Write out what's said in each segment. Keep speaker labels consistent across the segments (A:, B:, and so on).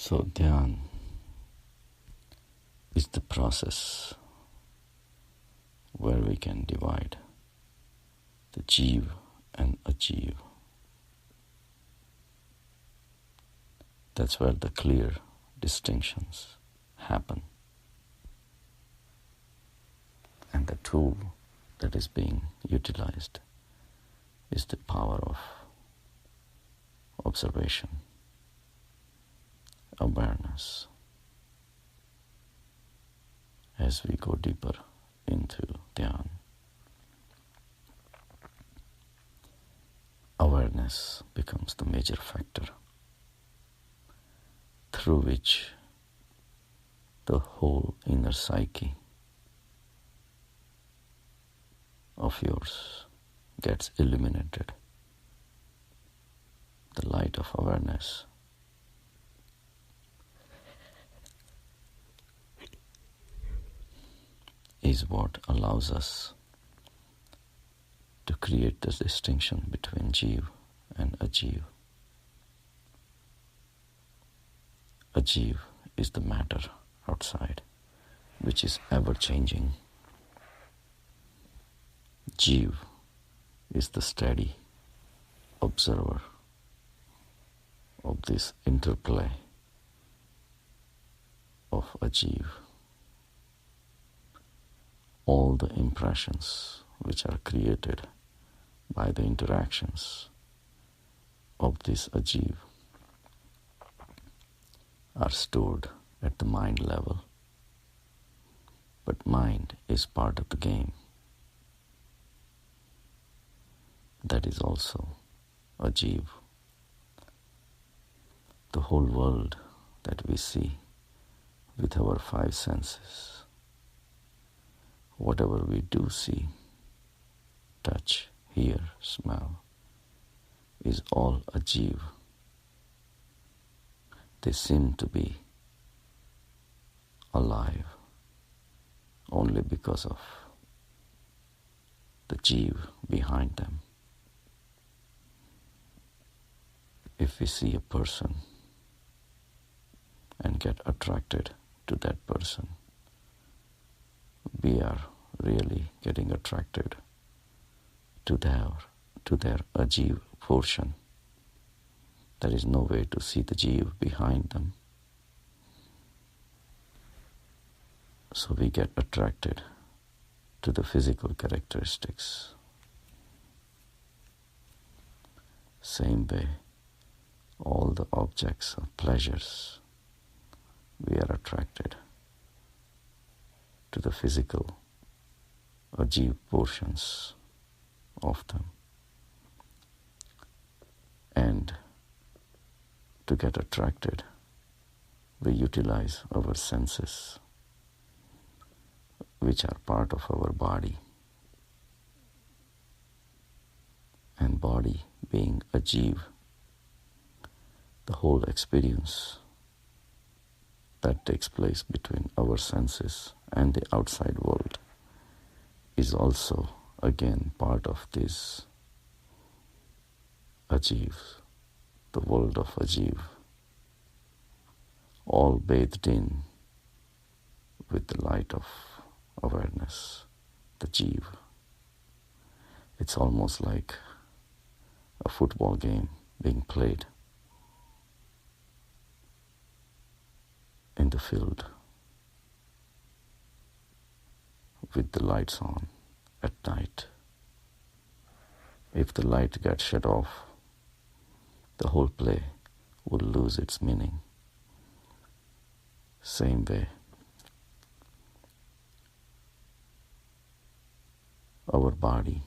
A: So dhyan is the process where we can divide the jeev and ajeev. That's where the clear distinctions happen. And the tool that is being utilized is the power of observation, awareness. As we go deeper into dhyan, awareness becomes the major factor through which the whole inner psyche of yours gets illuminated. The light of awareness is what allows us to create this distinction between jeev and ajeev. Ajeev is the matter outside, which is ever changing. Jeev is the steady observer of this interplay of ajeev. All the impressions which are created by the interactions of this ajeev are stored at the mind level. But mind is part of the game. That is also ajeev. The whole world that we see with our five senses, whatever we do see, touch, hear, smell, is all ajeev. They seem to be alive only because of the jeev behind them. If we see a person and get attracted to that person, we are really getting attracted to their ajeev portion. There is no way to see the jeev behind them. So we get attracted to the physical characteristics. Same way, all the objects of pleasures, we are attracted to the physical ajeev portions of them. And to get attracted, we utilize our senses, which are part of our body. And body being ajeev, the whole experience that takes place between our senses and the outside world is also again part of this ajeev, the world of ajeev, all bathed in with the light of awareness, the jeev. It's almost like a football game being played in the field with the lights on at night. If the light gets shut off, the whole play will lose its meaning. Same way, our body,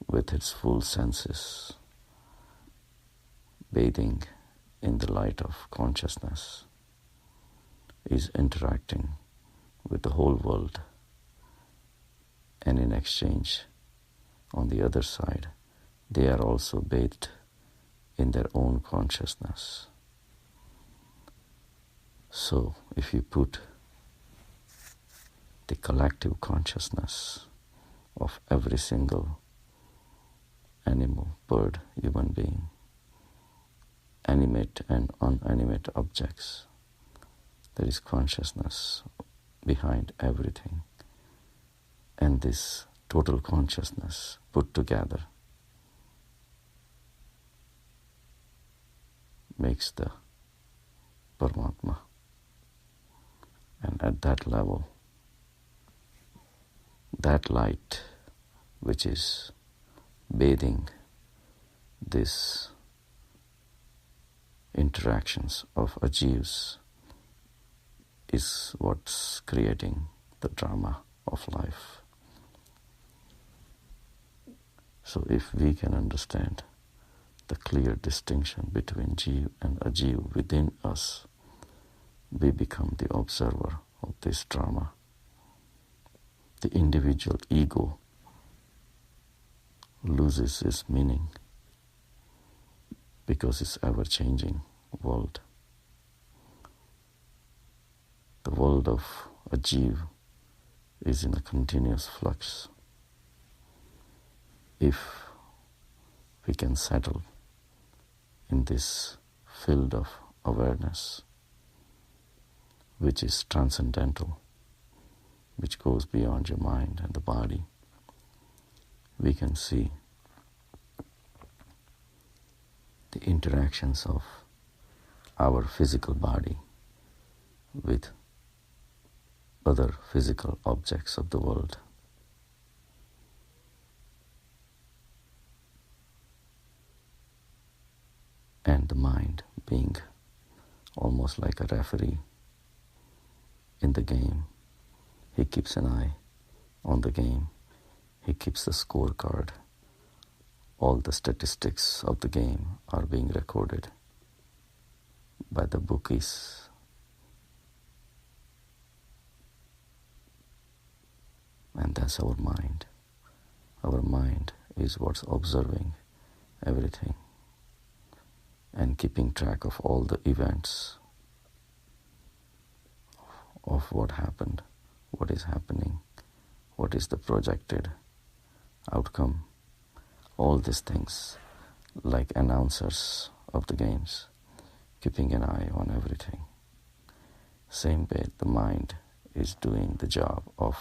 A: with its full senses, bathing in the light of consciousness, is interacting with the whole world. And in exchange, on the other side, they are also bathed in their own consciousness. So if you put the collective consciousness of every single animal, bird, human being animate and unanimate objects. There is consciousness behind everything. And this total consciousness put together makes the Paramatma. And at that level, that light which is bathing these interactions of ajivas is what's creating the drama of life. So if we can understand the clear distinction between jiv and ajiv within us, we become the observer of this drama. The individual ego loses its meaning because it's ever-changing world. The world of ajiv is in a continuous flux. If we can settle in this field of awareness, which is transcendental, which goes beyond your mind and the body, we can see the interactions of our physical body with other physical objects of the world. And the mind being almost like a referee in the game. He keeps an eye on the game. He keeps the scorecard. All the statistics of the game are being recorded by the bookies. And that's our mind. Our mind is what's observing everything and keeping track of all the events of what happened, what is happening, what is the projected outcome. All these things, like announcers of the games, keeping an eye on everything. Same way the mind is doing the job of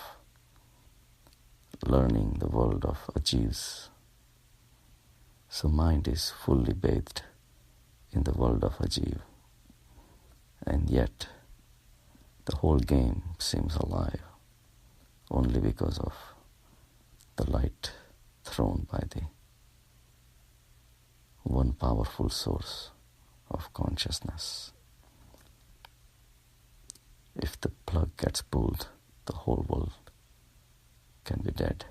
A: learning the world of ajivas. So mind is fully bathed in the world of ajiv, and yet the whole game seems alive only because of the light thrown by the one powerful source of consciousness. If the plug gets pulled, the whole world can be dead.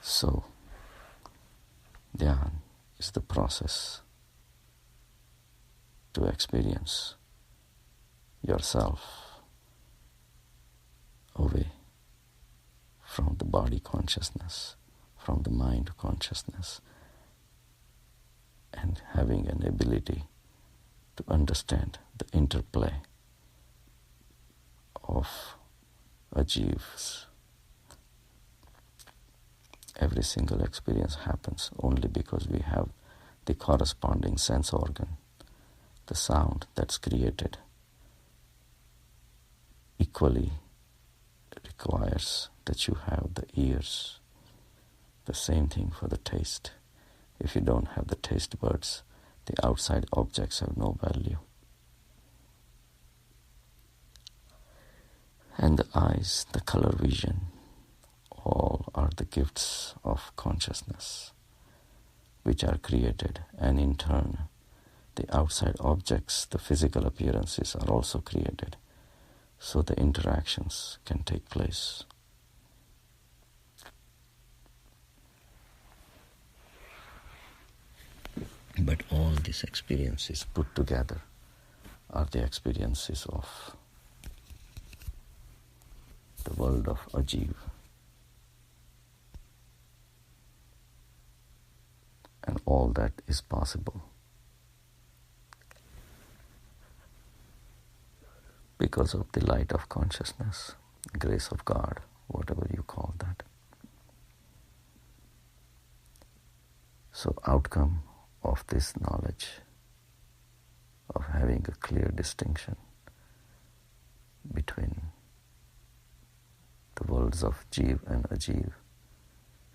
A: So, dhyan is the process to experience yourself away from the body consciousness, from the mind consciousness, and having an ability to understand the interplay of ajivas. Every single experience happens only because we have the corresponding sense organ, the sound that's created. Equally requires that you have the ears. The same thing for the taste. If you don't have the taste buds, the outside objects have no value. And the eyes, the color vision, all are the gifts of consciousness which are created, and in turn the outside objects, the physical appearances are also created so the interactions can take place. But all these experiences put together are the experiences of the world of ajiv. And all that is possible because of the light of consciousness, grace of God, whatever you call that. So outcome of this knowledge, of having a clear distinction between the worlds of Jeev and Ajeev,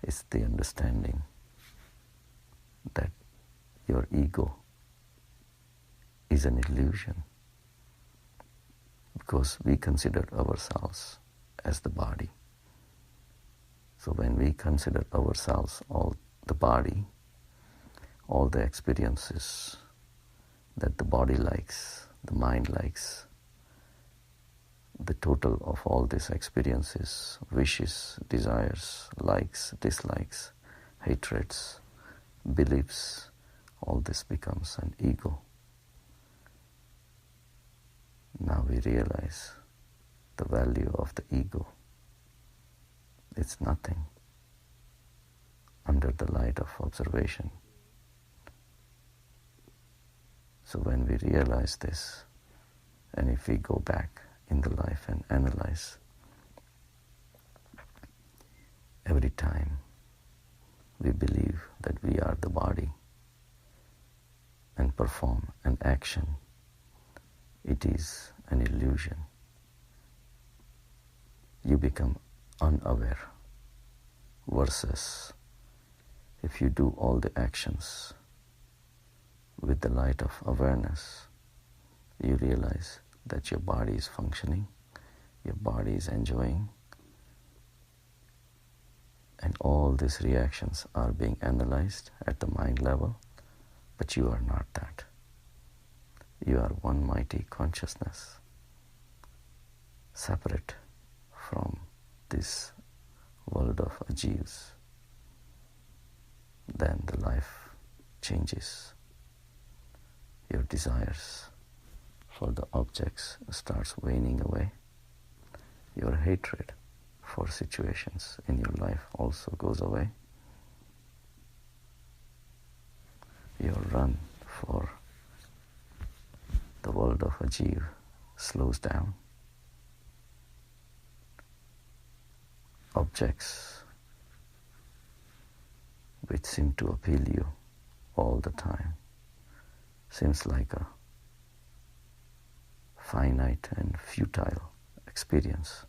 A: is the understanding that your ego is an illusion, because we consider ourselves as the body. So when we consider ourselves all the body, all the experiences that the body likes, the mind likes, the total of all these experiences, wishes, desires, likes, dislikes, hatreds, beliefs, all this becomes an ego. Now we realize the value of the ego. It's nothing under the light of observation. So when we realize this, and if we go back in the life and analyze, every time we believe that we are the body and perform an action, it is an illusion. You become unaware, versus if you do all the actions with the light of awareness, you realize that your body is functioning, your body is enjoying, and all these reactions are being analyzed at the mind level, but you are not that. You are one mighty consciousness, separate from this world of Ajeevs. Then the life changes. Your desires for the objects starts waning away. Your hatred for situations in your life also goes away. Your run for the world of Ajeev slows down. Objects which seem to appeal you all the time seems like a finite and futile experience,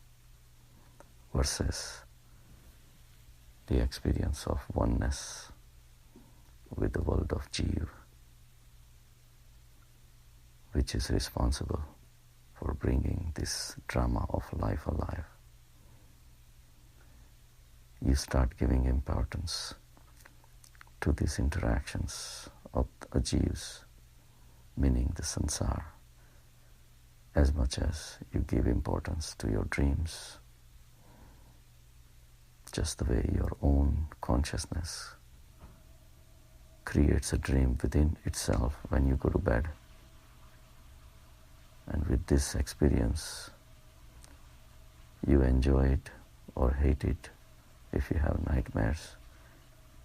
A: versus the experience of oneness with the world of Jeev, which is responsible for bringing this drama of life alive. You start giving importance to these interactions of Ajeevs, meaning the sansar, as much as you give importance to your dreams, just the way your own consciousness creates a dream within itself when you go to bed. And with this experience, you enjoy it or hate it if you have nightmares.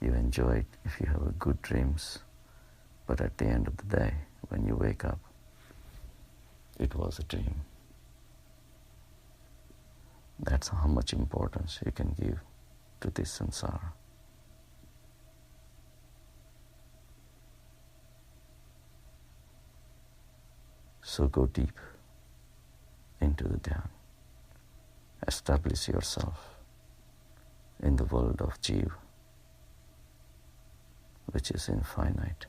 A: You enjoy it if you have good dreams. But at the end of the day, when you wake up, it was a dream. That's how much importance you can give to this sansara. So go deep into the dhyan. Establish yourself in the world of Jeev, which is infinite,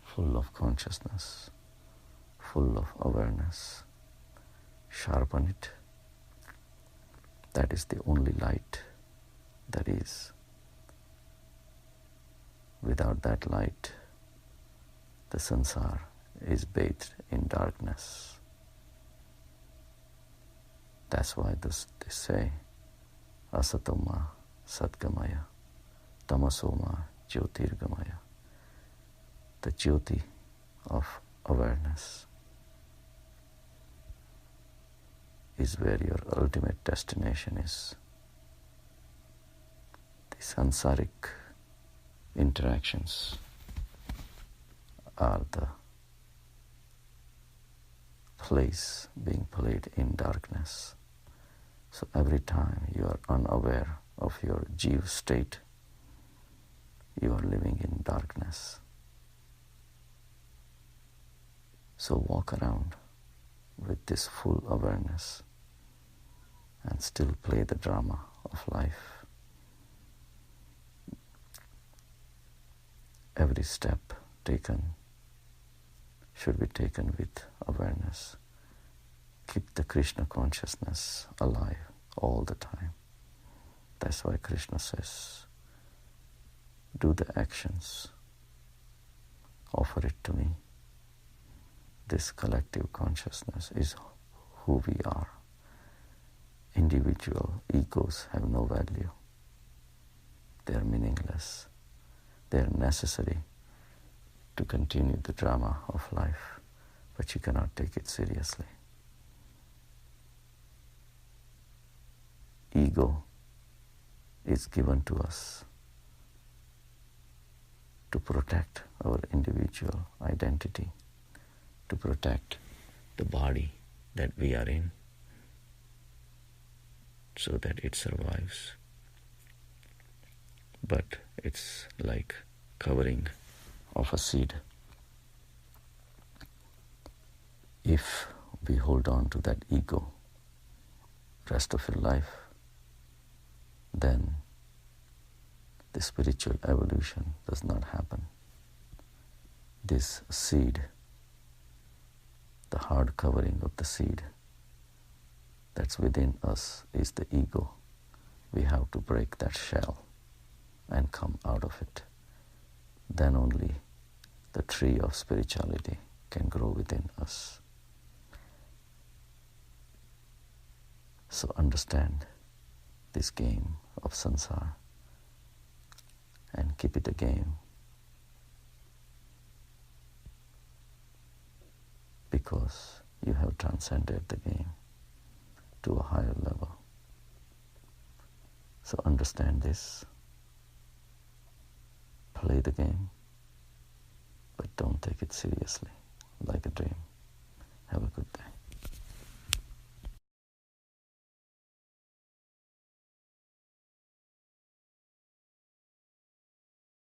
A: full of consciousness, full of awareness. Sharpen it. That is the only light there is. Without that light, the sansar is bathed in darkness. That's why they say, asatoma satgamaya, tamasoma jyotirgamaya. The jyoti of awareness is where your ultimate destination is. The sansaric interactions are the plays being played in darkness. So every time you are unaware of your Jeev state, you are living in darkness. So walk around with this full awareness and still play the drama of life. Every step taken should be taken with awareness. Keep the Krishna consciousness alive all the time. That's why Krishna says, do the actions, offer it to me. This collective consciousness is who we are. Individual egos have no value. They are meaningless. They are necessary to continue the drama of life, but you cannot take it seriously. Ego is given to us to protect our individual identity, to protect the body that we are in, so that it survives. But it's like covering of a seed. If we hold on to that ego rest of your life, then the spiritual evolution does not happen. This seed, the hard covering of the seed that's within us is the ego. We have to break that shell and come out of it. Then only the tree of spirituality can grow within us. So understand this game of samsara and keep it a game, because you have transcended the game to a higher level. So understand this, play the game, but don't take it seriously like a dream. Have a good day.